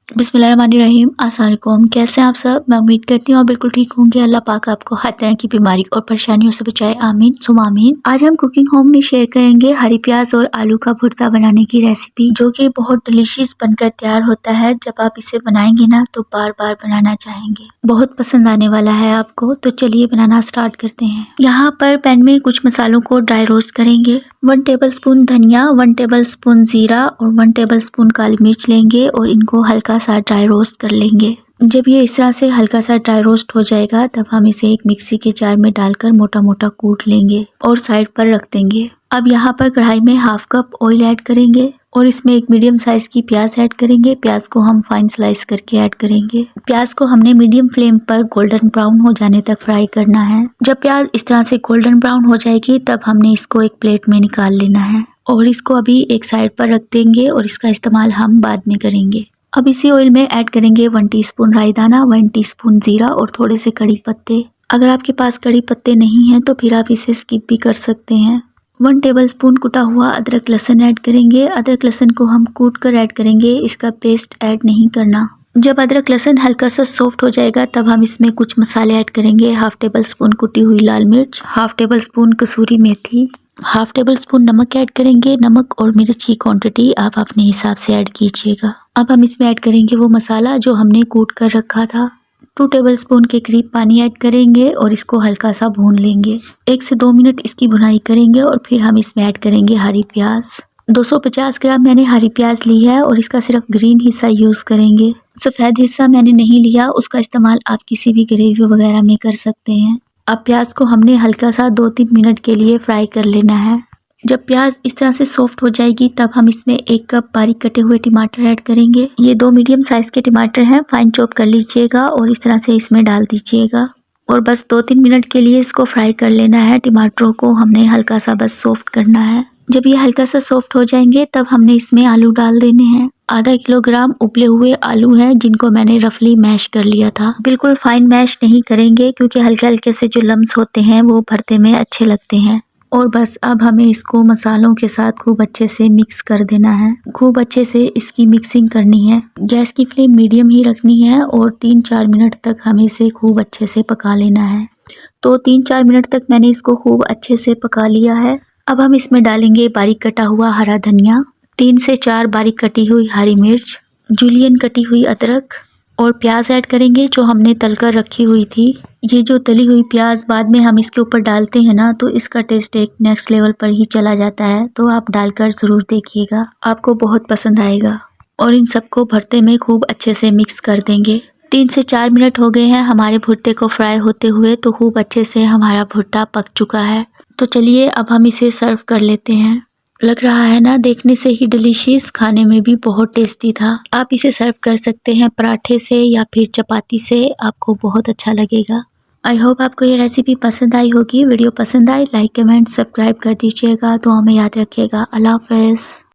बिस्मिल्लाहिर्रहमानिर्रहीम। अस्सलाम वालेकुम। कैसे हैं आप सब? मैं उम्मीद करती हूँ आप बिल्कुल ठीक होंगे। अल्लाह पाक आपको हर तरह की बीमारी और परेशानियों से बचाए, आमीन सुम्मा आमीन। आज हम कुकिंग होम में शेयर करेंगे हरी प्याज और आलू का भुर्ता बनाने की रेसिपी, जो कि बहुत डिलीशियस बनकर तैयार होता है। जब आप इसे बनाएंगे ना तो बार बार बनाना चाहेंगे, बहुत पसंद आने वाला है आपको। तो चलिए बनाना स्टार्ट करते हैं। यहाँ पर पैन में कुछ मसालों को ड्राई रोस्ट करेंगे। 1 टेबलस्पून धनिया, 1 टेबलस्पून जीरा और 1 टेबलस्पून काली मिर्च लेंगे और इनको हल्का सा ड्राई रोस्ट कर लेंगे। जब ये इस तरह से हल्का सा ड्राई रोस्ट हो जाएगा तब हम इसे एक मिक्सी के जार में डालकर मोटा मोटा कूट लेंगे और साइड पर रख देंगे। अब यहाँ पर कढ़ाई में हाफ कप ऑयल ऐड करेंगे और इसमें एक मीडियम साइज की प्याज ऐड करेंगे। प्याज को हम फाइन स्लाइस करके ऐड करेंगे। प्याज को हमने मीडियम फ्लेम पर गोल्डन ब्राउन हो जाने तक फ्राई करना है। जब प्याज इस तरह से गोल्डन ब्राउन हो जाएगी तब हमने इसको एक प्लेट में निकाल लेना है और इसको अभी एक साइड पर रख देंगे और इसका इस्तेमाल हम बाद में करेंगे। अब इसी ऑयल में ऐड करेंगे 1 टीस्पून राई दाना, 1 टीस्पून जीरा और थोड़े से कड़ी पत्ते। अगर आपके पास कड़ी पत्ते नहीं हैं तो फिर आप इसे स्किप भी कर सकते हैं। 1 टेबलस्पून कुटा हुआ अदरक लहसुन ऐड करेंगे। अदरक लहसुन को हम कूट कर ऐड करेंगे, इसका पेस्ट ऐड नहीं करना। जब अदरक लहसुन हल्का सा सॉफ्ट हो जाएगा तब हम इसमें कुछ मसाले ऐड करेंगे। हाफ टेबलस्पून कुटी हुई लाल मिर्च, हाफ टेबलस्पून कसूरी मेथी, हाफ टेबलस्पून नमक ऐड करेंगे। नमक और मिर्च की क्वांटिटी आप अपने हिसाब से ऐड कीजिएगा। अब हम इसमें ऐड करेंगे वो मसाला जो हमने कूट कर रखा था। 2 टेबलस्पून के करीब पानी ऐड करेंगे और इसको हल्का सा भून लेंगे। 1 से 2 मिनट इसकी भुनाई करेंगे और फिर हम इसमें ऐड करेंगे हरी प्याज। 250 ग्राम मैंने हरी प्याज ली है और इसका सिर्फ ग्रीन हिस्सा यूज करेंगे। सफ़ेद हिस्सा मैंने नहीं लिया, उसका इस्तेमाल आप किसी भी ग्रेवी वगैरह में कर सकते हैं। अब प्याज को हमने हल्का सा 2-3 मिनट के लिए फ्राई कर लेना है। जब प्याज इस तरह से सॉफ्ट हो जाएगी तब हम इसमें 1 कप बारीक कटे हुए टमाटर ऐड करेंगे। ये 2 मीडियम साइज के टमाटर हैं, फाइन चॉप कर लीजिएगा और इस तरह से इसमें डाल दीजिएगा और बस 2-3 मिनट के लिए इसको फ्राई कर लेना है। टमाटरों को हमने हल्का सा बस सॉफ्ट करना है। जब ये हल्का सा सॉफ्ट हो जाएंगे तब हमने इसमें आलू डाल देने हैं। आधा किलोग्राम उबले हुए आलू हैं जिनको मैंने रफली मैश कर लिया था। बिल्कुल फाइन मैश नहीं करेंगे क्योंकि हल्के हल्के से जो लम्स होते हैं वो भरते में अच्छे लगते हैं। और बस अब हमें इसको मसालों के साथ खूब अच्छे से मिक्स कर देना है। खूब अच्छे से इसकी मिक्सिंग करनी है। गैस की फ्लेम मीडियम ही रखनी है और 3-4 मिनट तक हमें इसे खूब अच्छे से पका लेना है। तो 3-4 मिनट तक मैंने इसको खूब अच्छे से पका लिया है। अब हम इसमें डालेंगे बारीक कटा हुआ हरा धनिया, 3 से 4 बारीक कटी हुई हरी मिर्च, जूलियन कटी हुई अदरक और प्याज ऐड करेंगे जो हमने तलकर रखी हुई थी। ये जो तली हुई प्याज बाद में हम इसके ऊपर डालते हैं ना तो इसका टेस्ट एक नेक्स्ट लेवल पर ही चला जाता है। तो आप डालकर ज़रूर देखिएगा, आपको बहुत पसंद आएगा। और इन सबको भरते में खूब अच्छे से मिक्स कर देंगे। 3 से 4 मिनट हो गए हैं हमारे भुट्टे को फ्राई होते हुए, तो खूब अच्छे से हमारा भुट्टा पक चुका है। तो चलिए अब हम इसे सर्व कर लेते हैं। लग रहा है ना देखने से ही डिलीशियस, खाने में भी बहुत टेस्टी था। आप इसे सर्व कर सकते हैं पराठे से या फिर चपाती से, आपको बहुत अच्छा लगेगा। आई होप आपको ये रेसिपी पसंद आई होगी। वीडियो पसंद आए लाइक कमेंट सब्सक्राइब कर दीजिएगा। तो हमें याद रखिएगा। अल्लाह हाफ़िज़।